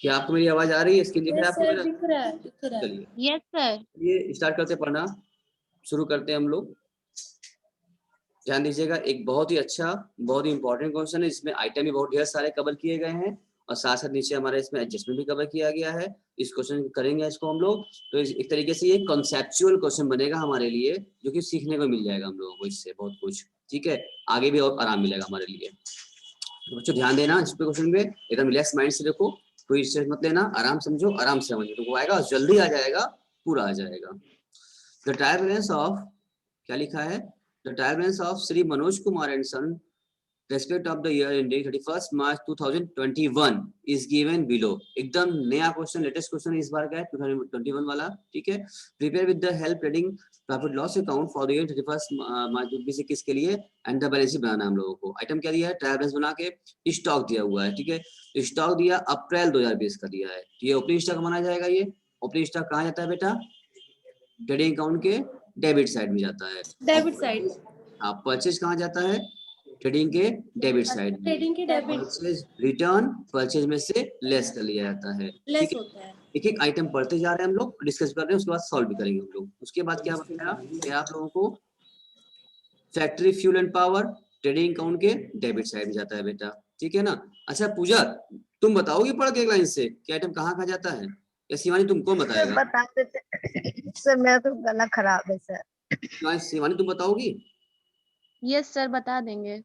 क्या आपको मेरी आवाज आ रही है? स्क्रीन दिख रहा है आपको मेरा? दिख रहा है, दिख रहा है। चलिए यस सर। ये स्टार्ट करते पढ़ना, शुरू करते हैं हम लोग। ध्यान दीजिएगा, एक बहुत ही अच्छा, बहुत ही इंपॉर्टेंट क्वेश्चन है। इसमें आइटम भी बहुत ढेर सारे कवर किए गए हैं और साथ साथ नीचे हमारे इसमें एडजस्टमेंट भी कवर किया गया है। इस क्वेश्चन करेंगे इसको हम लोग, तो एक तरीके से ये कॉन्सेप्चुअल क्वेश्चन बनेगा हमारे लिए, जो कि सीखने को मिल जाएगा हम लोगों को इससे बहुत कुछ। ठीक है, आगे भी और आराम मिलेगा हमारे लिए। तो बच्चों ध्यान देना इस पे, क्वेश्चन पे एकदम रिलैक्स माइंड से देखो, कोई स्ट्रेस मत लेना, आराम समझो, आराम से समझो, तो वो आएगा जल्दी आ जाएगा, पूरा आ जाएगा। द ट्रायल बैलेंस ऑफ, क्या लिखा है? The trial balance of Shri Manoj Kumar and son respect of the year ending 31 March 2021 is given below. एकदम नया क्वेश्चन, लेटेस्ट क्वेश्चन इस बार का है 2021 वाला। ठीक है, prepare with the help reading profit loss account for the year 31 March 2021 के लिए एंड द बैलेंस शीट बनाना है हम लोगों को। आइटम क्या दिया है? ट्रायल बैलेंस बना के स्टॉक दिया हुआ है। ठीक है, स्टॉक दिया अप्रैल 2020 का दिया है। ये ओपनिंग स्टॉक माना जाएगा। ये ओपनिंग स्टॉक कहाँ जाता है बेटा? ट्रेडिंग अकाउंट के डेबिट साइड में जाता है। Debit side. हाँ, परचेज कहाँ जाता है? ट्रेडिंग के डेबिट साइड में। ट्रेडिंग के डेबिट। परचेज रिटर्न परचेज में से लेस कर लिया जाता है। लेस ठीक है, होता है। एक एक आइटम पढ़ते जा रहे हैं हम लोग, डिस्कस कर रहे हैं, उसके बाद सॉल्व भी करेंगे हम लोग। उसके बाद क्या बताया कि आप लोगों को factory fuel and power trading account के डेबिट साइड में जाता है बेटा। ठीक है ना? अच्छा पूजा, तुम बताओगी पढ़ के एक लाइन से कि आइटम कहाँ कहाँ जाता है, या शिवानी तुमको बताएगा? बता देते सर, मेरा तो गला खराब है सर। शिवानी तुम बताओगी? यस सर, बता देंगे।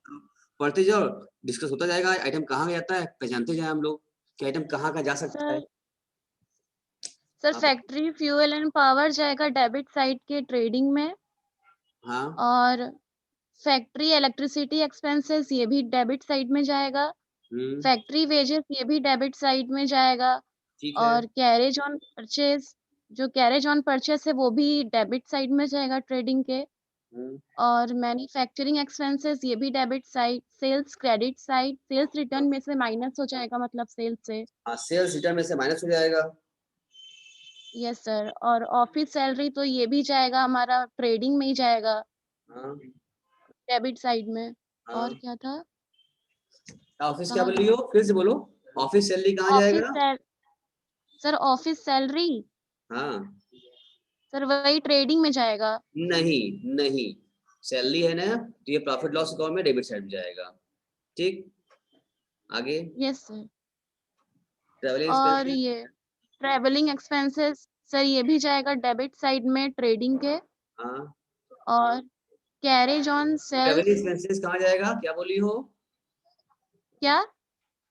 पढ़ते जाओ, डिस्कस होता जाएगा, आइटम कहाँ जाता है पहचानते जाए हम लोग कि आइटम कहाँ का जा सकता है। सर आप फैक्ट्री फ्यूल एंड पावर जाएगा डेबिट साइड के ट्रेडिंग में। हाँ, और फैक्ट्री इलेक्ट्रिसिटी एक्सपेंसेस ये भी डेबिट साइड में जाएगा। फैक्ट्री वेजेस ये भी डेबिट साइड में जाएगा। ठीक है। और कैरेज ऑन परचेज, जो कैरेज ऑन परचेज है वो भी डेबिट साइड में जाएगा ट्रेडिंग के। और मैन्युफैक्चरिंग एक्सपेंसेस ये भी debit side. Sales credit side, sales return में से माइनस हो जाएगा, मतलब सेल्स से। हाँ, सेल्स रिटर्न में से माइनस हो जाएगा। Yes sir. और ऑफिस सैलरी तो ये भी जाएगा हमारा ट्रेडिंग में ही जाएगा, हाँ डेबिट साइड में। हाँ। और क्या था? ऑफिस क्या कहाँ बोल रही था? हो? फिर से बोलो। ऑफिस सैलरी कहाँ ऑफिस जाएगा? सर ऑफिस सैलरी हाँ, सर वही ट्रेडिंग में जाएगा। नहीं नहीं, सैलरी है ना, तो ये प्रॉफिट लॉस अकाउंट में डेबिट साइड में जाएगा। ठीक, आगे यस सर। ट्रैवलिंग और एक्सपेंसेस। ये ट्रैवलिंग एक्सपेंसेस सर ये भी जाएगा डेबिट साइड में ट्रेडिंग के। हाँ, और carriage on travelling sales. Expenses कहाँ जाएगा? क्या बोली हो? क्या?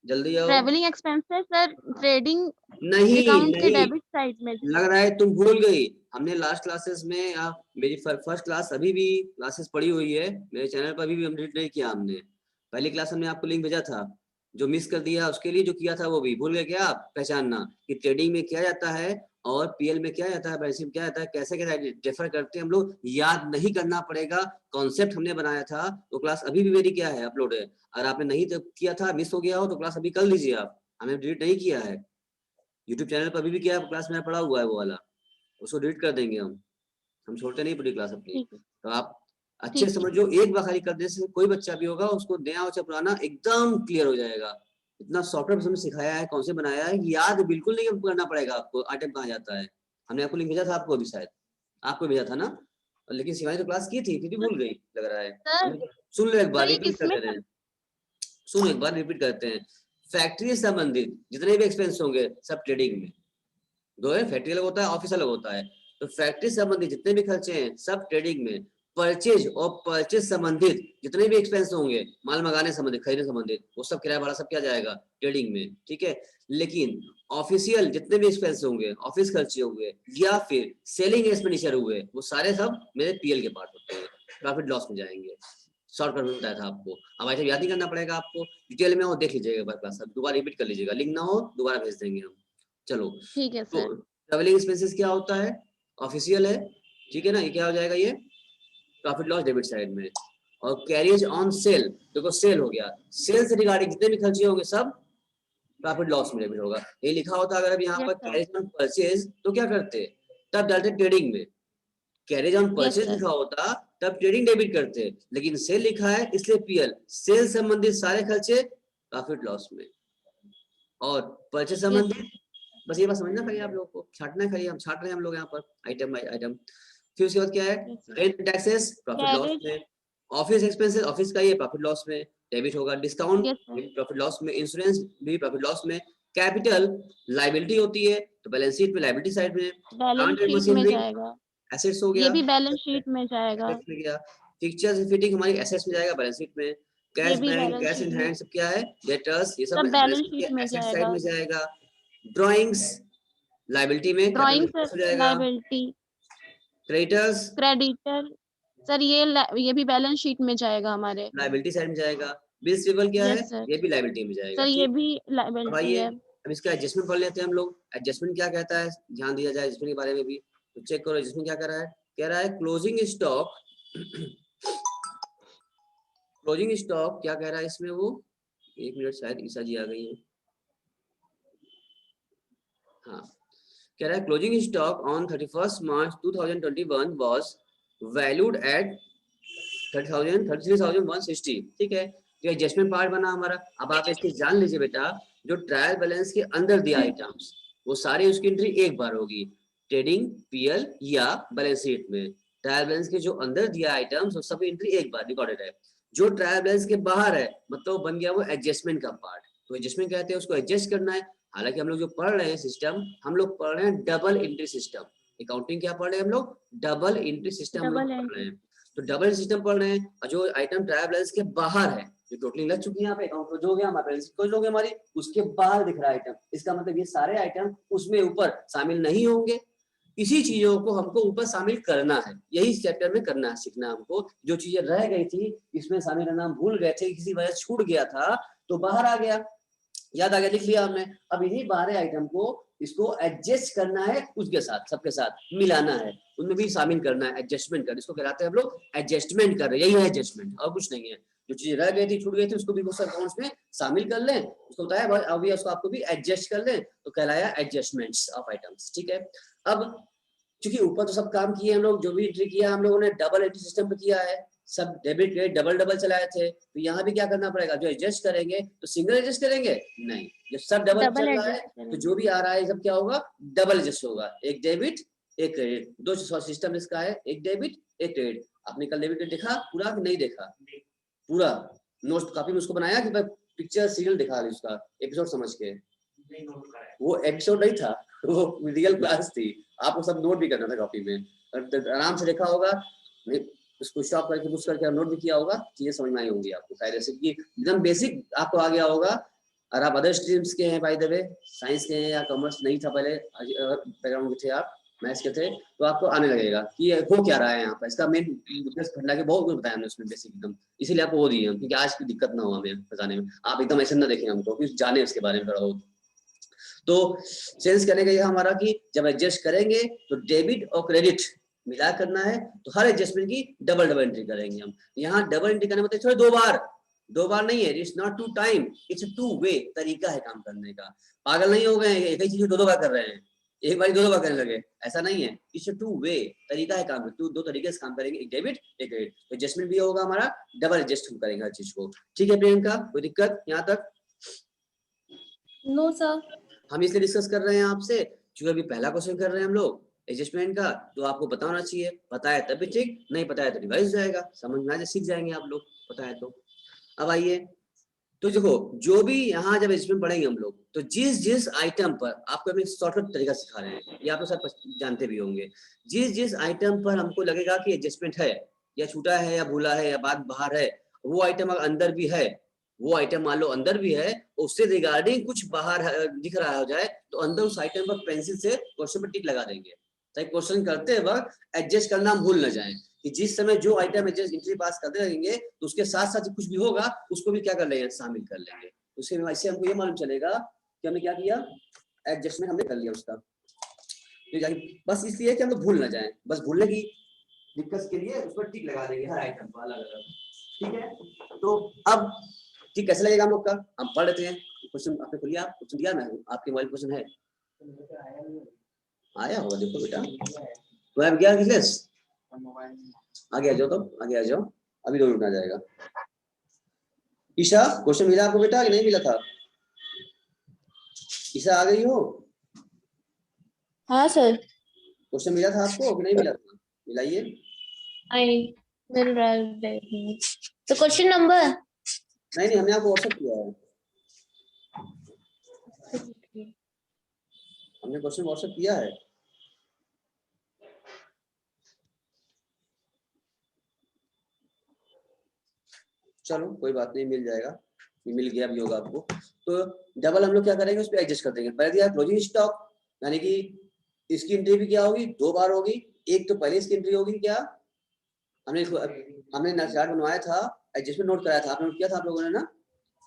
जल्दी आओ। ट्रैवलिंग एक्सपेंसेस सर ट्रेडिंग नहीं अकाउंट के नहीं, डेबिट साइड में। लग रहा है तुम भूल गई। हमने लास्ट क्लासेस में मेरी फर्स्ट क्लास अभी भी क्लासेस पड़ी हुई है मेरे चैनल पर, अभी भी अपडेट नहीं किया हमने। पहली क्लास हमने आपको लिंक भेजा था, जो मिस कर दिया उसके लिए जो किया था वो भी भूल गए क्या आप? पहचानना कि ट्रेडिंग में क्या जाता है और पीएल में क्या जाता है, बैलेंस में क्या जाता है, कैसे कैसे डिफर करते हैं हम लोग, याद नहीं करना पड़ेगा। कॉन्सेप्ट हमने बनाया था, वो क्लास अभी भी मेरी क्या है अपलोड है। अगर आपने नहीं किया था, मिस हो गया हो, तो क्लास अभी कर लीजिए आप, हमने डिलीट नहीं किया है। यूट्यूब चैनल पर अभी भी क्या क्लास में पड़ा हुआ है वो वाला, उसको डिलीट कर देंगे हम छोड़ते नहीं पूरी क्लास अपनी। ठीक है। तो आप अच्छे ठीक से है। समझो, एक बार खाली कर देने से कोई बच्चा भी होगा उसको नया हो चाहे पुराना एकदम क्लियर हो जाएगा। इतना सॉफ्टवेयर हमने सिखाया है, कौन से बनाया है, याद बिल्कुल नहीं करना पड़ेगा आपको आइटम कहाँ जाता है। हमने आपको लिंक भेजा था, आपको भी शायद आपको भेजा था ना, लेकिन शिवानी तो क्लास की थी फिर भी भूल गई लग रहा है। सर सुन लो एक बार, ये रिपीट कर किसमें दे रहे था? हैं, सुनो एक बार रिपीट करते हैं। फैक्ट्री से संबंधित जितने भी एक्सपेंस होंगे सब ट्रेडिंग में, दो है, फैक्ट्री अलग होता है, ऑफिस अलग होता है। तो फैक्ट्री संबंधित जितने भी खर्चे हैं सब ट्रेडिंग में। परचेज और परचेज संबंधित जितने भी एक्सपेंस होंगे, माल मंगाने संबंधित, खरीदने संबंधित, वो सब किराया भाड़ा सब क्या जाएगा? ट्रेडिंग में। ठीक है, लेकिन ऑफिशियल जितने भी एक्सपेंस होंगे, ऑफिस खर्चे हुए या फिर सेलिंग एक्सपेंडिचर हुए, वो सारे सब मेरे पीएल के पार्ट होते हैं, प्रॉफिट लॉस में जाएंगे। शॉर्टकट में बताया था आपको, अब आइटम याद नहीं करना पड़ेगा आपको, डिटेल में वो देख लीजिएगा क्लास, दोबारा रिपीट कर लीजिएगा, लिंक ना हो दोबारा भेज देंगे हम। चलो, ठीक है तो सर। ट्रेवलिंग एक्सपेंसेस क्या होता है? ऑफिशियल है, ठीक है ना, ये क्या हो जाएगा? ये प्रॉफिट लॉस डेबिट साइड में। और कैरिज ऑन सेल, देखो सेल हो गया, सेल से रिगार्डिंग जितने भी खर्चे होंगे सब प्रॉफिट लॉस में डेबिट होगा। ये लिखा होता अगर अब यहाँ यस पर सर। कैरिज ऑन परचेज तो क्या करते? तब डालते ट्रेडिंग में। Carriage on yes purchase sir. लिखा होता तब ट्रेडिंग डेबिट करते, लेकिन सेल लिखा है इसलिए पीएल, सेल संबंधित सारे खर्चे प्रॉफिट लॉस में। और परचेस संबंधित, बस ये बात समझना खाली आप लोगों को, छाटना है खाली, हम छाट रहे हैं हम लोग यहाँ पर आइटम बाय आइटम। फिर उसके बाद क्या है, रेंट टैक्सेस प्रॉफिट लॉस में, ऑफिस एक्सपेंसेस ऑफिस का ये प्रॉफिट लॉस में डेबिट होगा, डिस्काउंट प्रॉफिट लॉस में, इंश्योरेंस भी प्रॉफिट लॉस में, कैपिटल लायबिलिटी होती है तो बैलेंस शीट में लायबिलिटी साइड में, बैलेंस शीट में जाएगा, एसेट्स हो गया, ये भी बैलेंस शीट में जाएगा, फिक्चर्स फिटिंग हमारी एसेट्स में जाएगा बैलेंस शीट में, कैश भी bank balance cash sheet in में, हैंड सब क्या है, डेटर्स ये सब सब बैलेंस शीट में एसेट साइड जाएगा, में जाएगा, ड्राइंग्स लायबिलिटी में ड्राइंग हो जाएगा, लायबिलिटी, क्रेडिटर्स क्रेडिटर सर ये भी बैलेंस शीट में जाएगा हमारे, लायबिलिटी साइड में जाएगा, बिल्स पेबल क्या है, यस सर, ये भी लायबिलिटी में जाएगा। सर ये ठीक, भी अब लायबिलिटी आइए है। अब इसका एडजस्टमेंट पढ़ लेते हैं हम लोग। एडजस्टमेंट क्या कहता है, ध्यान दिया जाए एडजस्टमेंट के बारे में भी, तो चेक करो एडजस्टमेंट क्या कह रहा है क्लोजिंग स्टॉक क्लोजिंग स्टॉक क्या कह रहा है इसमें, वो एक मिनट शायद ईसा जी आ गई है, हाँ कह रहा है closing stock on 31 March 2021 was valued at 33,160। ठीक है, तो एडजस्टमेंट पार्ट बना हमारा। अब आप इसकी जान लीजिए बेटा, जो ट्रायल बैलेंस के अंदर दिया आइटम्स वो सारी उसकी एंट्री एक बार होगी, ट्रेडिंग पीएल या बैलेंस शीट में। ट्रायल बैलेंस के जो अंदर दिया आइटम्स वो सभी एंट्री एक बार रिकॉर्डेड है। जो ट्रायल बैलेंस के बाहर है मतलब बन गया वो एडजस्टमेंट का पार्ट, तो एडजस्टमेंट कहते हैं उसको एडजस्ट करना है। हालांकि हम लोग जो पढ़ रहे हैं सिस्टम, हम लोग पढ़ रहे हैं डबल एंट्री सिस्टम। अकाउंटिंग क्या पढ़ रहे हैं हम लोग, डबल एंट्री सिस्टम हम लोग पढ़ रहे हैं। तो डबल सिस्टम पढ़ रहे हैं, और जो आइटम ट्रायल बैलेंस के बाहर है, जो टोटलिंग लग चुकी है यहाँ पे अकाउंट क्लोज हो गया, हमारा बैलेंस क्लोज हो गया हमारी, उसके बाहर दिख रहा है आइटम, इसका मतलब ये सारे आइटम उसमें ऊपर शामिल नहीं होंगे। इसी चीजों को हमको ऊपर शामिल करना है, यही चैप्टर में करना है, सीखना हमको। जो चीजें रह गई थी इसमें शामिल करना हम भूल गए थे, किसी वजह छूट गया था तो बाहर आ गया, याद आ गया, लिख लिया हमने। अब इन्हीं 12 आइटम को इसको एडजस्ट करना है, उसके साथ सबके साथ मिलाना है, उनमें भी शामिल करना है, एडजस्टमेंट कर, इसको कहलाते हैं हम लोग एडजस्टमेंट कर रहे हैं, यही है एडजस्टमेंट और कुछ नहीं है। जो चीजें रह गई थी छूट गई थी उसको भी अकाउंट्स में शामिल कर लें, उसको बताया भाई अभी उसको आपको भी एडजस्ट कर लें, तो कहलाया एडजस्टमेंट्स ऑफ आइटम्स। ठीक है, अब क्योंकि ऊपर तो सब काम किए हम लोग, जो भी एंट्री किया हम लोगों ने डबल एंट्री सिस्टम पे किया है, सब डेबिट क्रेडिट डबल डबल चलाए थे, तो यहाँ भी क्या करना पड़ेगा, जो एडजस्ट करेंगे तो सिंगल एडजस्ट करेंगे नहीं, जब सब डबल चल रहा है तो जो भी आ रहा है सब क्या होगा, डबल एडजस्ट होगा, एक डेबिट एक क्रेडिट, दो सिस्टम इसका है, एक डेबिट एक क्रेडिट। आपने कल डेबिट देखा पूरा कि नहीं देखा, पूरा नोट कॉपी में उसको बनाया कि पिक्चर सीरियल दिखा उसका एपिसोड समझ के, वो एपिसोड नहीं था, वो रियल क्लास थी, आपको सब नोट भी करना था कॉपी में, आराम से देखा होगा, उसको स्टॉप करके पुश करके नोट भी किया होगा, चीजें समझ में आई होंगी आपको कायदे से, कि एकदम बेसिक आपको आ गया होगा। और आप अदर स्ट्रीम्स के हैं बाय द वे, साइंस के हैं या कॉमर्स नहीं था पहले, बैकग्राउंड के थे आप, मैथ्स के थे, तो आपको आने लगेगा कि हो क्या रहा है यहाँ पर, इसका मेन घटना के बहुत कुछ बताया हमने उसमें बेसिक एकदम, इसीलिए आपको वो दिए हम, क्योंकि आज की दिक्कत ना हो हमें बताने में, आप एकदम ऐसे ना देखें हमको, कुछ जाने उसके बारे में थोड़ा बहुत। तो सेंस करने का ये हमारा कि जब एडजस्ट करेंगे तो डेबिट और क्रेडिट मिला करना है, तो हर एडजस्टमेंट की डबल डबल एंट्री करेंगे हम। यहाँ डबल एंट्री करने मतलब थोड़ा दो बार नहीं है, it's not two time, it's two way, तरीका है काम करने का। पागल नहीं हो गए एक ही चीज दो बार कर रहे हैं, एक बार दो बार करने लगे, ऐसा नहीं है, इट्स टू वे, तरीका है काम, दो तरीके से काम करेंगे, एक डेबिट एक क्रेडिट, तो एडजस्टमेंट भी होगा हमारा, डबल एडजस्ट करेंगे हर चीज को। ठीक है प्रियंका, कोई दिक्कत यहाँ तक? No sir. हम इसलिए डिस्कस कर रहे हैं आपसे क्योंकि अभी पहला क्वेश्चन कर रहे हैं हम लोग एडजस्टमेंट का, तो आपको पता होना चाहिए, पता है तब भी ठीक, नहीं पता है तो रिवाइज जाएगा, समझ में आ जाए, सीख जाएंगे आप लोग, पता है तो। अब आइए, तो देखो जो भी यहाँ जब एडजस्टमेंट पढ़ेंगे हम लोग, तो जिस जिस आइटम पर आपको अभी शॉर्टकट तरीका सिखा रहे हैं, ये आप लोग सब जानते भी होंगे, जिस जिस आइटम पर हमको लगेगा कि एडजस्टमेंट है या छूटा है या भूला है या बात बाहर है, वो आइटम अगर अंदर भी है, वो आइटम मान लो अंदर भी है, उससे रिगार्डिंग कुछ बाहर दिख रहा हो जाए, तो अंदर उस आइटम पर पेंसिल से क्वेश्चन पर टिक लगा देंगे, ताकि क्वेश्चन करते वक्त एडजस्ट करना हम भूल न जाए, कि जिस समय जो आइटम एडजस्ट एंट्री पास करते रहेंगे तो उसके साथ साथ कुछ भी होगा उसको भी क्या कर लेंगे, शामिल कर लेंगे। उससे इससे हमको ये मालूम चलेगा कि हमने क्या किया, एडजस्टमेंट हमने कर लिया उसका, बस इसलिए कि हम लोग भूल न जाए, बस भूलने की दिक्कत के लिए उस पर टिक लगा देंगे हर आइटम पर अलग अलग। ठीक है, तो अब ठीक कैसे लगेगा हम लोग का, हम पढ़ लेते हैं क्वेश्चन, आपने खोलिए, आप क्वेश्चन दिया ना, आपके मोबाइल क्वेश्चन है, आया होगा, देखो बेटा, तो आप गया किस आगे आ जाओ, तो आगे आ जाओ, अभी दो मिनट आ जाएगा। ईशा क्वेश्चन मिला आपको बेटा कि नहीं मिला था? ईशा आ गई हो? हाँ सर। क्वेश्चन मिला था आपको कि नहीं मिला था? मिलाइए। आई मिल रहा है। तो क्वेश्चन नंबर नहीं हमने आपको व्हाट्सएप किया है, हमने क्वेश्चन व्हाट्सएप किया है। चलो कोई बात नहीं, मिल जाएगा, ये मिल गया भी होगा आपको। तो डबल हम लोग क्या करेंगे, उस पर एडजस्ट कर देंगे। पहले दिया क्लोजिंग स्टॉक, यानी कि इसकी एंट्री भी क्या होगी, 2 बार होगी। एक तो पहले इसकी एंट्री होगी क्या, हमने चार्ट बनवाया था, एडजस्टमेंट नोट कराया था, आपने नोट किया था आप लोगों ने ना,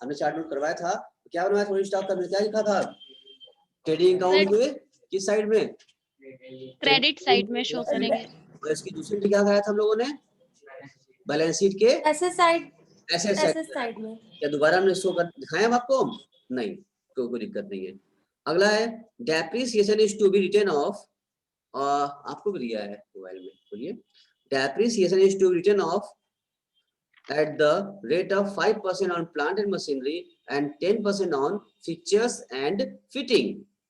हमने चार्ट नोट करवाया था। क्या बनवाया क्लोजिंग स्टॉक का, क्या लिखा था, ट्रेडिंग अकाउंट के किस साइड में, क्रेडिट साइड में शो करेंगे। और इसकी दूसरी एंट्री क्या कराया था हम लोगों ने, बैलेंस शीट के एसेट साइड एसेट साइड में। क्या दोबारा हमने शो कर दिखाया हम आपको? नहीं, कोई दिक्कत नहीं है। अगला है depreciation is to be written of, आपको भी दिया है मोबाइल में, बोलिए। Depreciation is to be written of at the rate of 5% on plant and machinery and 10% on fixtures and fitting।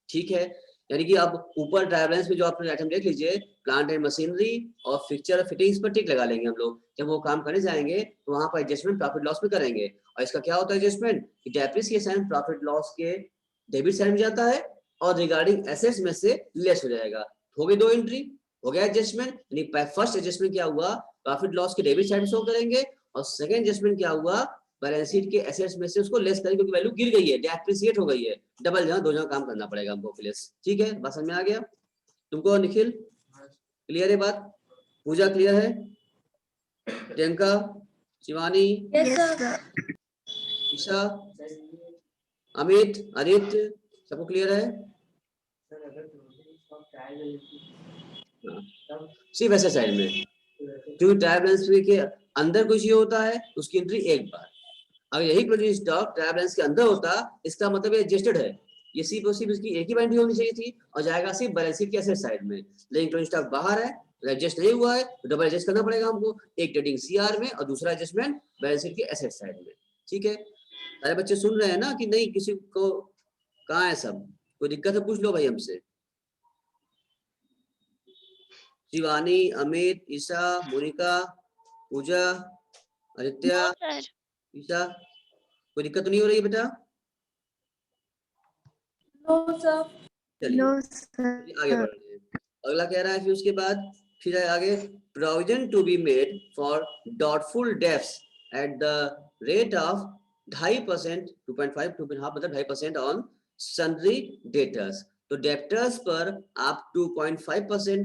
ठीक है, यानी कि अब ऊपर ट्रायल बैलेंस में जो आपने आइटम देख लीजिए, प्लांट एंड मशीनरी और फिक्चर और फिटिंग्स पर टिक लगा लेंगे हम लोग। जब वो काम करने जाएंगे तो वहां पर एडजस्टमेंट प्रॉफिट लॉस में करेंगे। और इसका क्या होता है एडजस्टमेंट, डेप्रिसिएशन प्रॉफिट लॉस के डेबिट साइड में जाता है और रिगार्डिंग एसेट्स में से लेस हो जाएगा। हो गई 2 एंट्री, हो गया एडजस्टमेंट। यानी फर्स्ट एडजस्टमेंट क्या हुआ, प्रॉफिट लॉस के डेबिट साइड में शो करेंगे, और सेकंड एडजस्टमेंट क्या हुआ, बैलेंस शीट के एसेट्स में से उसको लेस करेंगे, क्योंकि वैल्यू गिर गई है, डेप्रिसिएट हो गई है। डबल जगह 2 जगह काम करना पड़ेगा हमको प्लेस। ठीक है, बात समझ में आ गया तुमको? निखिल क्लियर है बात? पूजा क्लियर है? प्रियंका, शिवानी, ईशा, अमित, आदित्य, सबको क्लियर है? सिर्फ ऐसे साइड में, क्योंकि ट्रायल बैलेंस के अंदर कुछ ये होता है, उसकी एंट्री एक बार। अगर यही क्लोजिंग स्टॉक ट्रायल बैलेंस के अंदर होता, इसका मतलब ये एडजस्टेड है, ये सिर्फ इसकी एक ही एंट्री होनी चाहिए थी और जाएगा सिर्फ बैलेंस शीट के एसेट साइड में। लेकिन क्लोजिंग स्टॉक बाहर है, एडजस्ट नहीं हुआ है, तो डबल एडजस्ट करना पड़ेगा हमको, एक ट्रेडिंग सीआर में और दूसरा एडजस्टमेंट बैलेंस शीट के एसेट साइड में। ठीक है, सारे बच्चे सुन रहे हैं ना कि नहीं? किसी को कहाँ है सब, कोई दिक्कत है पूछ लो भाई हमसे। शिवानी, अमित, ईशा, मोनिका, पूजा, आदित्य, ईशा, कोई दिक्कत तो नहीं हो रही है बेटा? No sir. चलिए आगे बढ़ रहे हैं। अगला कह रहा है फिर उसके बाद फिर आगे, provision to be made for doubtful debts at the rate of 2.5%, 2.5, 2.5 मतलब 2.5% ऑन सन्ड्री डेटर्स। तो डेप्टर्स पर आप 2.5%,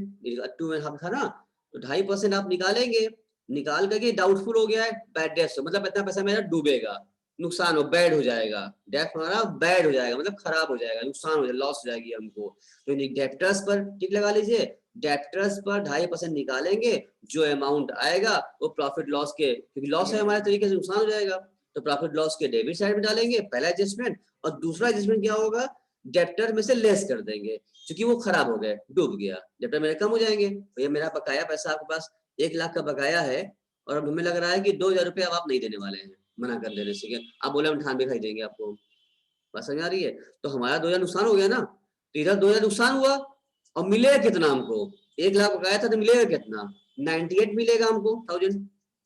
2.5 था ना, तो 2.5% आप निकालेंगे। निकाल करके डाउटफुल हो गया है, बैड डेब्ट्स, मतलब इतना पैसा मेरा डूबेगा, नुकसान हो, बैड हो जाएगा, डेप्ट हमारा बैड हो जाएगा, मतलब खराब हो जाएगा, नुकसान हो जाएगा, लॉस हो जाएगी हमको। तो डेप्टर्स पर टिक लगा लीजिए, डेप्टर्स पर 2.5% निकालेंगे, जो अमाउंट आएगा वो प्रॉफिट लॉस के, क्योंकि लॉस है हमारे तरीके से, नुकसान हो जाएगा, तो प्रॉफिट लॉस के डेबिट साइड में डालेंगे पहला एडजस्टमेंट, और दूसरा एडजस्टमेंट क्या होगा, डेप्टर में से लेस कर देंगे, क्योंकि वो खराब हो गए, डूब गया, डेप्टर मेरे कम हो जाएंगे। भैया मेरा बकाया पैसा आपके पास 1 लाख का बकाया है, और अब हमें लग रहा है कि 2,000 रुपये अब आप नहीं देने वाले हैं, मना कर देने से, आप बोले हम 98 खाई देंगे आपको, बात समझ आ रही है? तो हमारा 2,000 नुकसान हो गया ना, तो इधर 2,000 नुकसान हुआ, और मिलेगा कितना हमको, 1 लाख बकाया था तो मिलेगा कितना, 98 मिलेगा हमको, 1000,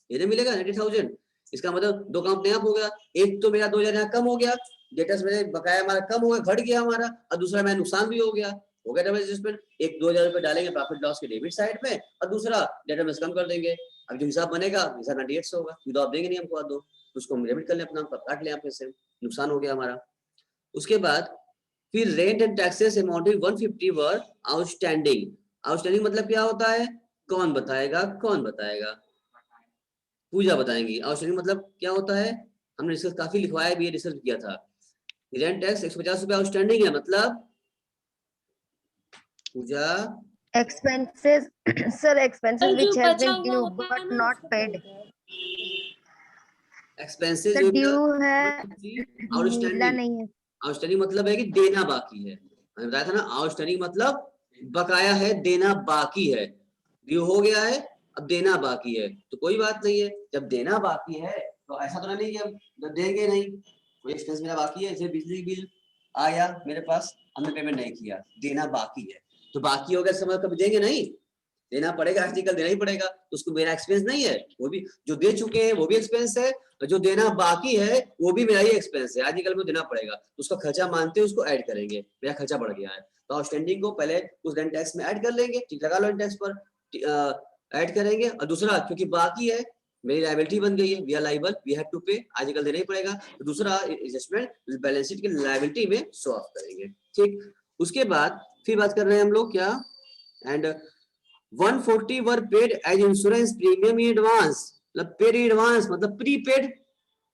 ये मिलेगा 90,000। इसका मतलब 2 काम अपने आप हो गया, एक तो मेरा 2,000 यहाँ कम हो गया, डेटर्स में बकाया हमारा कम हो गया, घट गया हमारा, और दूसरा मेरा नुकसान भी हो गया डबल एडजस्टमेंट। एक 2,000 रुपये डालेंगे प्रॉफिट लॉस के डेबिट साइड में, और दूसरा डेटर में कम कर देंगे। अब जो हिसाब बनेगा, हिसाब 98 से होगा, तो आप देंगे नहीं हमको, दो उसको हम डेबिट कर लें, अपना काट लें आपके से, नुकसान हो गया हमारा। उसके बाद फिर rent and taxes amounting 150 were outstanding. Outstanding मतलब क्या होता है, कौन बताएगा, कौन बताएगा? पूजा बताएंगी। आउटस्टैंडिंग मतलब क्या होता है, हमने डिस्कस काफी लिखवाया भी है, डिस्कस किया था। रेंट टैक्स 150 रुपए आउटस्टैंडिंग है, मतलब पूजा expenses sir, expenses which has been due but not paid, expenses sir जो due है, मिला आउटस्टैंडिंग। नहीं है। आउटस्टैंडिंग मतलब है कि देना बाकी है, मैंने बताया था ना, आउटस्टैंडिंग मतलब बकाया है, देना बाकी है, ड्यू हो गया है, अब देना बाकी है, तो कोई बात नहीं है। जब देना बाकी है तो ऐसा तो नहीं कि हम देंगे नहीं, कोई एक्सपेंस मेरा बाकी है, जैसे बिजली बिल आया मेरे पास, हमने पेमेंट नहीं किया, देना बाकी है, तो बाकी हो गया समय कभी देंगे नहीं, देना पड़ेगा, आर्टिकल देना ही पड़ेगा, तो उसको मेरा एक्सपेंस नहीं है, वो भी जो दे चुके हैं वो भी एक्सपेंस है, और जो देना बाकी है वो भी मेरा ही एक्सपेंस है, आर्टिकल में देना पड़ेगा, तो उसका खर्चा मानते हैं, उसको ऐड करेंगे, मेरा खर्चा बढ़ गया है, तो आउटस्टैंडिंग को पहले उस रेंट टैक्स में ऐड कर लेंगे, ठीक लगा लो, टैक्स पर ऐड करेंगे, और दूसरा क्योंकि बाकी है मेरी लायबिलिटी बन गई है, we are liable, we have to pay, article देना ही पड़ेगा, तो दूसरा एडजस्टमेंट बैलेंस शीट की लायबिलिटी में शो ऑफ करेंगे, ठीक। उसके बाद फिर बात कर रहे हैं हम लोग क्या, and 140 were paid as insurance premium in advance, मतलब पेड इन एडवांस मतलब प्रीपेड,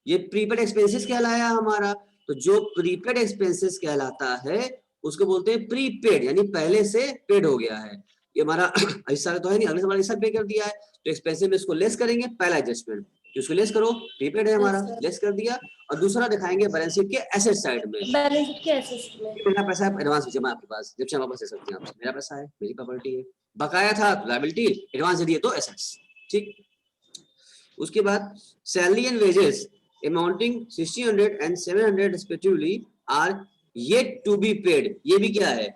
ये प्रीपेड एक्सपेंसेस कहलाया हमारा, तो जो प्रीपेड एक्सपेंसेस कहलाता है उसको बोलते हैं प्रीपेड, यानी पहले से पेड हो गया है, ये हमारा हिस्सा तो है नहीं, अगले साल हिस्सा पे कर दिया है, तो एक्सपेंसिव में इसको लेस करेंगे, पहला एडजस्टमेंट इसको लेस करो, प्रीपेड है हमारा, लेस कर दिया, और दूसरा दिखाएंगे बैलेंस शीट के एसेट साइड में, बैलेंस शीट के एसेट में मेरा पैसा है एडवांस जमा आपके पास, जब चाहे वापस ले सकते हैं आपसे, मेरा पैसा है, मेरी प्रॉपर्टी है, बकाया था लायबिलिटी, एडवांस दे दिए तो एसेट्स, ठीक। उसके बाद salary and wages amounting 1600 and 700 respectively are yet to be paid, ये भी क्या है,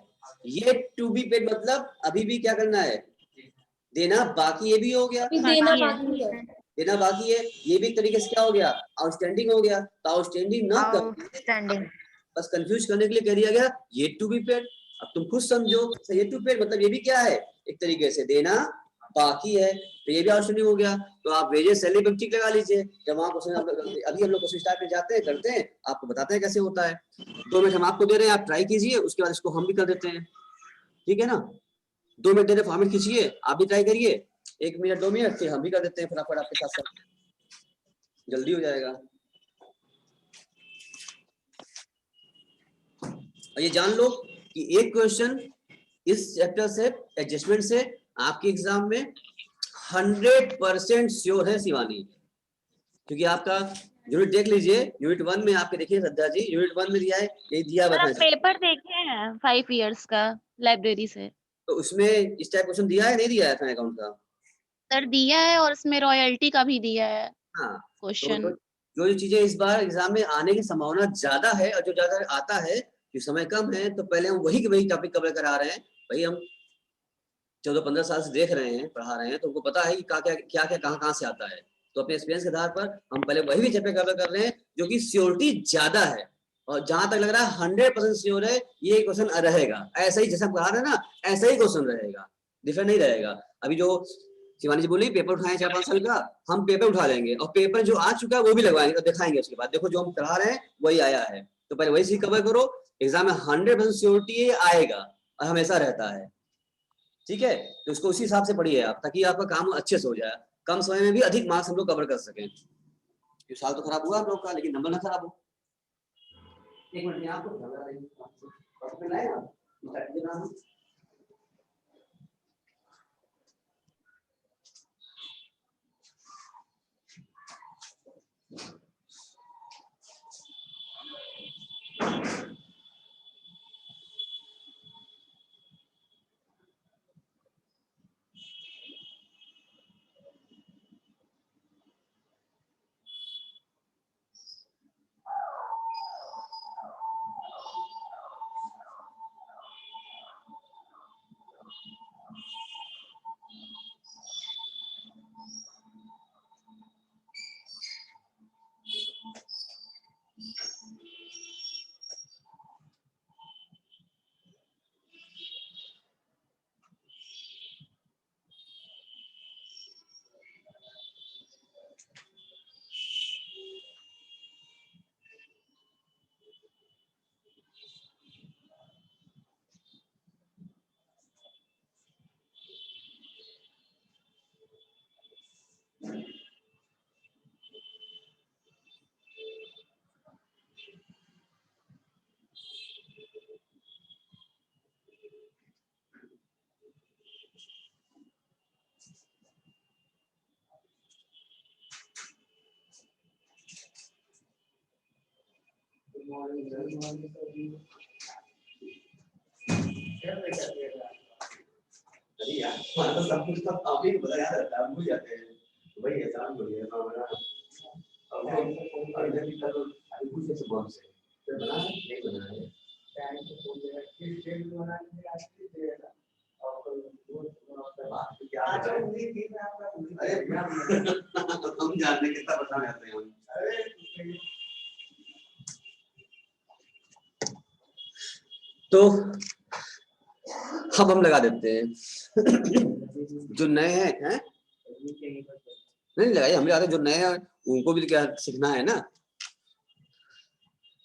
येट टू बी पेड मतलब अभी भी क्या करना है, देना बाकी, ये भी हो गया, देना बाकी है, देना बाकी है, ये भी एक तरीके से क्या हो गया, आउटस्टैंडिंग हो गया, तो आउटस्टैंडिंग ना कर, आउटस्टैंडिंग बस कंफ्यूज करने के लिए कह दिया गया ये टू बी पेड, अब तुम खुद समझो, ये टू पेड मतलब ये भी क्या है, एक तरीके से देना बाकी है, तो ये भी आउटस्टैंडिंग हो गया, तो आप वेजेस सैलरी पे टिक लगा लीजिए, जब वहां अभी हम लोग क्वेश्चन स्टार्ट में जाते हैं, करते हैं, आपको बताते हैं कैसे होता है, 2 मिनट हम आपको दे रहे हैं, आप ट्राई कीजिए, उसके बाद इसको हम भी कर देते हैं, ठीक है ना, 2 मिनट दे रहे, फॉर्मेट खींचिए, आप भी ट्राई करिए, 1 मिनट 2 मिनट फिर हम भी कर देते हैं फटाफट आपके साथ साथ, जल्दी हो जाएगा। और ये जान लो कि एक क्वेश्चन इस चैप्टर से, एडजस्टमेंट से, आपके एग्जाम में 100% श्योर है शिवानी, क्योंकि आपका यूनिट देख लीजिए, यूनिट 1 में आपके देखिए श्रद्धा जी, यूनिट 1 में दिया है, ये दिया हुआ है, पेपर देखे हैं 5 इयर्स का लाइब्रेरी से, तो उसमें इस टाइप क्वेश्चन दिया है, नहीं दिया है अकाउंट का, सर दिया है, और उसमें रॉयल्टी का भी दिया है हाँ, क्वेश्चन, जो चीजें इस बार एग्जाम में आने की संभावना ज्यादा है, और जो ज्यादा आता है, जो समय कम है, तो पहले हम वही टॉपिक कवर करा रहे हैं, भाई हम 14-15 साल से देख रहे हैं, पढ़ा रहे हैं, तो उनको पता है कि क्या कहाँ से आता है, तो अपने एक्सपीरियंस के आधार पर हम पहले वही भी चैप्टर कवर कर रहे हैं जो कि श्योरिटी ज्यादा है, और जहां तक लग रहा है 100% श्योर है ये क्वेश्चन रहेगा, ऐसा ही जैसा पढ़ा रहे हैं ना, ऐसा ही क्वेश्चन रहेगा, डिफरेंट नहीं रहेगा। अभी जो शिवानी जी बोली पेपर उठाए 4-5 साल का, हम पेपर उठा लेंगे, और पेपर जो आ चुका है वो भी लगवाएंगे, तो दिखाएंगे उसके बाद, देखो जो हम पढ़ा रहे हैं वही आया है, तो पहले वही चीज कवर करो, एग्जाम में 100% श्योरिटी आएगा, और हमेशा रहता है, ठीक है, तो उसको उसी हिसाब से पढ़िए आप, ताकि आपका काम अच्छे से हो जाए, कम समय में भी अधिक मार्क्स हम लोग कवर कर सकें। ये साल तो खराब हुआ आप लोग का, लेकिन नंबर ना खराब हो। एक मिनट आपको सब कुछ तो आप ही को याद रहता है, भूल जाते हैं, वही आसान हो गया हमारा, अब इधर भी करो, अभी कुछ से बॉक्स है, तो बना नहीं बना है, हम जानते कितना बताने आते हैं। तो अब हम लगा देते हैं। जो नए हैं नहीं लगाइए, हम लगाते, जो नए हैं उनको भी क्या सीखना है ना।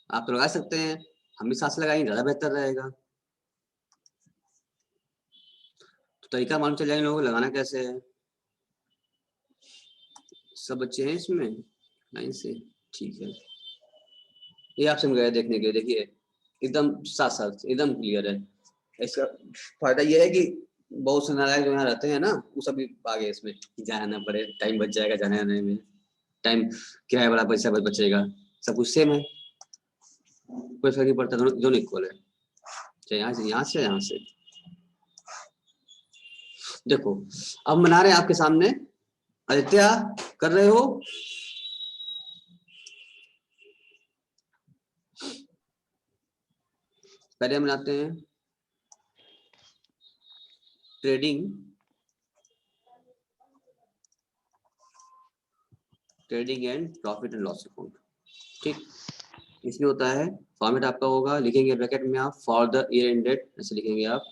आप तो लगा सकते हैं, हम भी साथ से लगाएंगे, ज्यादा बेहतर रहेगा। तो तरीका मालूम चल जाएगा लोगों को लगाना कैसे है। सब बच्चे हैं इसमें लाइन से, ठीक है। ये आपसे हम गए देखने के, देखिए एकदम साथ साथ एकदम क्लियर है। इसका फायदा ये है कि बहुत से नालायक जो यहाँ रहते हैं ना, वो सभी आ गए इसमें, जाना ना पड़े, टाइम बच जाएगा जाने आने में, टाइम किराया बड़ा पैसा बचेगा, सब कुछ सेम है, कोई फर्क नहीं पड़ता, दोनों इक्वल है, चाहे यहाँ से यहाँ से। देखो अब बना रहे हैं आपके सामने, आदित्य कर रहे हो? पहले हम बनाते हैं trading and profit and loss account, ठीक। इसमें होता है फॉर्मेट आपका होगा, लिखेंगे ब्रैकेट में आप फॉर द ईयर एंडेड, ऐसे लिखेंगे आप,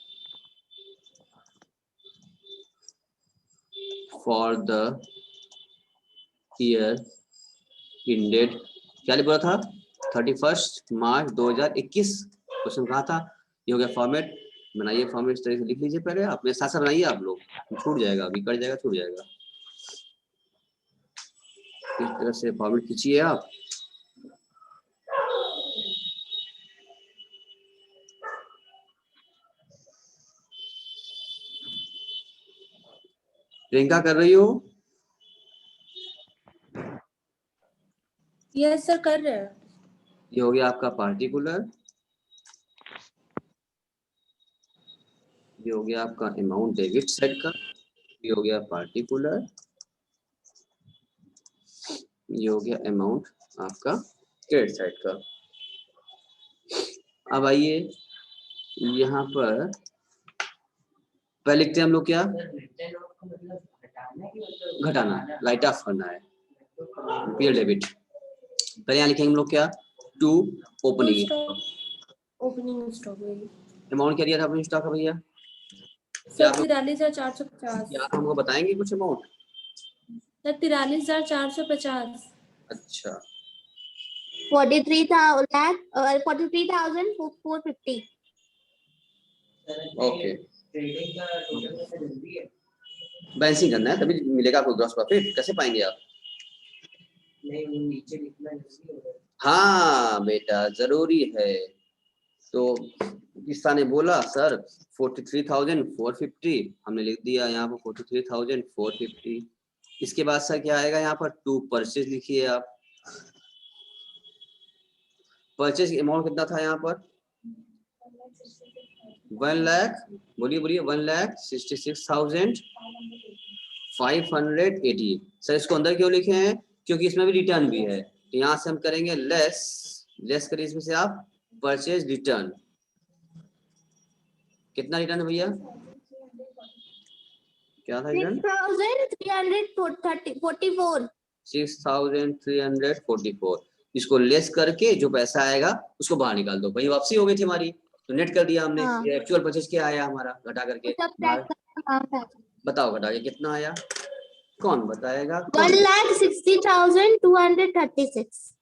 फॉर द ईयर एंडेड, क्या बोला था, 31 मार्च 2021 क्वेश्चन कहा था। ये हो गया फॉर्मेट, बनाइए फॉर्मेट इस तरह से लिख लीजिए, पहले आप मेरे साथ साथ बनाइए, आप लोग, छूट जाएगा अभी, कट जाएगा, छूट जाएगा। इस तरह से फॉर्मेट खींचिए आप। प्रियंका कर रही हो? यस सर कर रहे हैं। ये हो गया आपका पार्टिकुलर, ये हो गया आपका अमाउंट डेबिट साइड का, ये हो गया पार्टिकुलर, ये हो गया अमाउंट आपका क्रेडिट साइड का। अब आइए यहाँ पर पहले लिखते हैं हम लोग क्या, घटाना, राइट ऑफ करना है, पीरियड डेबिट। पहले यहाँ लिखेंगे हम लोग क्या, टू ओपनिंग स्टॉक अमाउंट क्या दिया था अपने स्टॉक का भैया, सर 43,450। क्या हमको बताएंगे कुछ अमाउंट? सर 43,450। अच्छा 43,450. ओके, बैलेंसिंग करना है तभी मिलेगा आपको ग्रॉस प्रॉफिट, कैसे पाएंगे आप? नीचे लिखना है। हाँ बेटा जरूरी है। तो किस्सा ने बोला सर 43,450, हमने लिख दिया यहाँ पर 43,450। इसके बाद सर क्या आएगा यहाँ पर, टू परचेज लिखिए आप। परचेज अमाउंट कितना था यहाँ पर, 1 लाख, बोलिए बोलिए, 1,66,580। सर इसको अंदर क्यों लिखे हैं, क्योंकि इसमें भी रिटर्न भी है, तो यहाँ से हम करेंगे लेस करिए इसमें से आप, परचेज रिटर्न। कितना रिटर्न है भैया, क्या था रिटर्न? 6,344। इसको लेस करके जो पैसा आएगा उसको बाहर निकाल दो, भाई वापसी हो गई थी हमारी, तो नेट कर दिया हमने। हाँ। ये एक्चुअल परचेज क्या आया हमारा घटा करके, बताओ घटा के कितना आया, कौन बताएगा? 1,60,236.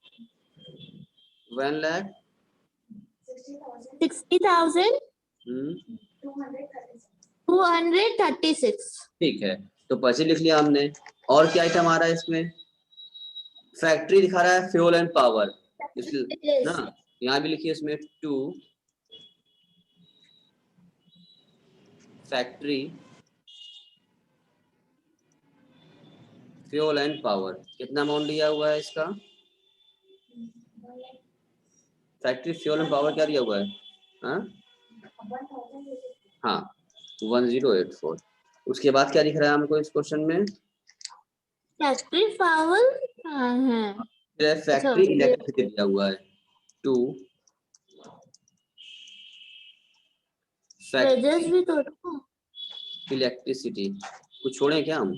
60,236. ठीक है, तो परचेज लिख लिया हमने। और क्या आइटम आ रहा है इसमें, फैक्ट्री दिखा रहा है, फ्यूल एंड पावर ना, यहाँ भी लिखिए इसमें to factory fuel and power. कितना अमाउंट दिया हुआ है इसका, फैक्ट्री फ्यूल एंड पावर क्या दिया हुआ है, हाँ 1084। उसके बाद क्या दिख रहा है हमको इस क्वेश्चन में, फैक्ट्री पावर है, फैक्ट्री इलेक्ट्रिसिटी दिया हुआ है, टू वेजेस भी तो इलेक्ट्रिसिटी कुछ छोड़े क्या हम?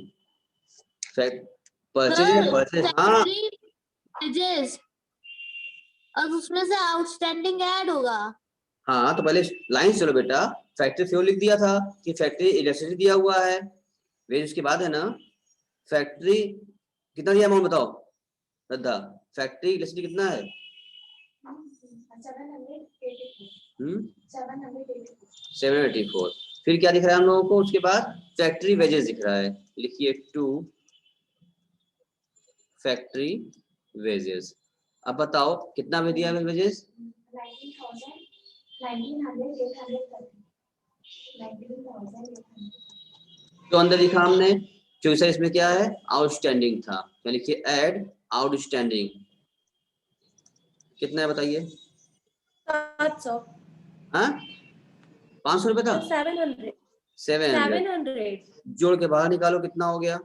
परचेज हाँ वेजेस और उसमें से आउटस्टैंडिंग ऐड होगा। हाँ, तो पहले लाइन चलो बेटा, फैक्ट्री फ्यूल लिख दिया था कि फैक्ट्री इलेक्ट्रिसिटी दिया हुआ है, वेज उसके बाद है ना। फैक्ट्री कितना दिया अमाउंट बताओ श्रद्धा, फैक्ट्री इलेक्ट्रिसिटी कितना है? 784। फिर क्या दिख रहा है हम लोगों को? उसके बाद फैक्ट्री वेजेस दिख रहा है, लिखिए 2 फैक्ट्री वेजेस। अब बताओ कितना में दिया वेजेस? 19,800 तो अंदर लिखा हमने, क्योंकि सर इसमें क्या है आउटस्टैंडिंग था, तो लिखिए ऐड आउटस्टैंडिंग। कितना है बताइए? 700 हाँ 500 रुपए था। 700 जोड़ के बाहर निकालो कितना हो गया?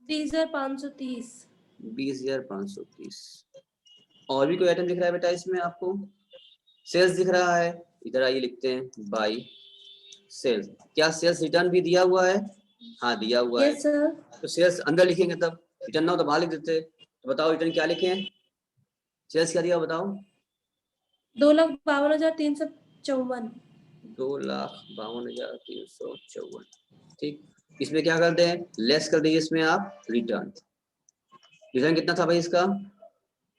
20,530। 20,530। और भी कोई आइटम दिख रहा है बेटा इसमें आपको? सेल्स दिख रहा है, इधर आइए लिखते हैं बाई सेल्स। क्या सेल्स रिटर्न भी दिया हुआ है? हाँ दिया हुआ है। सर। तो सेल्स अंदर लिखेंगे, तब रिटर्न ना हो तो बाहर लिख देते। तो बताओ रिटर्न क्या लिखे? सेल्स क्या दिया बताओ? 2,52,354। 2,52,354। ठीक, इसमें क्या करते हैं लेस कर दीजिए इसमें आप रिटर्न। रिटर्न कितना था भाई इसका?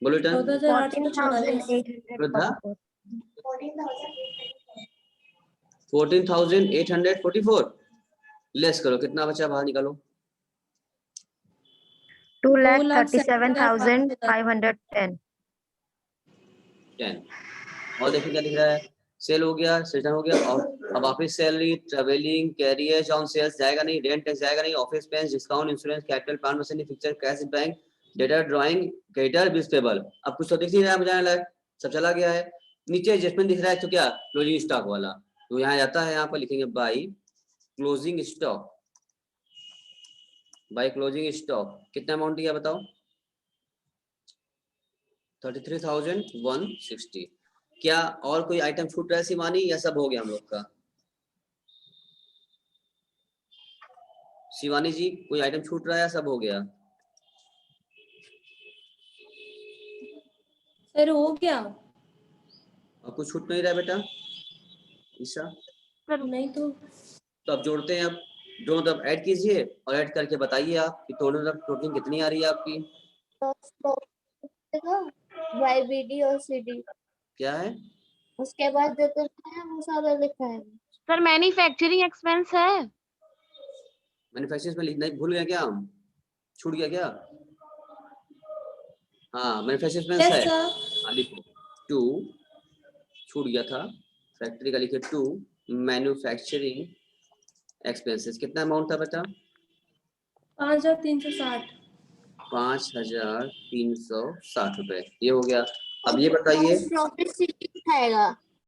बोलो रिटर्न। 14,844। 14,844 लेस करो कितना बचा बाहर निकालो। 2,37,510. 10। और देखिए क्या दिख रहा है? सेल हो गया, रिटर्न हो गया, और अब office salary, travelling, carrier on sales जाएगा नहीं, रेंट टैक्स जाएगा नहीं, ऑफिस पेंस, discount, insurance, capital, plant machinery, fixture, cash bank, data, drawing, creditor, bills payable. अब कुछ तो दिख नहीं रहा है मुझे लायक, सब चला गया है। नीचे एडजस्टमेंट दिख रहा है, तो क्या क्लोजिंग स्टॉक वाला, तो यहाँ जाता है, यहाँ पर लिखेंगे by closing stock. By closing stock कितना अमाउंट दिया बताओ? 33,160। क्या और कोई आइटम छूट रहा है शिवानी, या सब हो गया हम लोग का? शिवानी जी कोई आइटम छूट रहा है या सब हो गया? सर हो गया। और कुछ छूट नहीं रहा है बेटा ईशा? नहीं तो अब जोड़ते हैं, अब दोनों तरफ ऐड कीजिए और ऐड करके बताइए आप कि दोनों तरफ टोटल कितनी आ रही है आपकी? YBD और CD क्या है? उसके बाद देते हैं वो सारा लिखा है। सर मैन्युफैक्चरिंग एक्सपेंस है। मैन्युफैक्चरिंग में लिखना भूल गया क्या हम? छूट गया क्या? हाँ मैन्युफैक्चरिंग एक्सपेंस है। हाँ लिखो 2 छूट गया था, फैक्ट्री का लिखे 2 मैन्युफैक्चरिंग एक्सपेंसेस। कितना अमाउंट था बेटा? 5,360। 5,360 रुपए, ये हो गया। अब ये बताइए प्रॉफिट सीधी उठाएगा।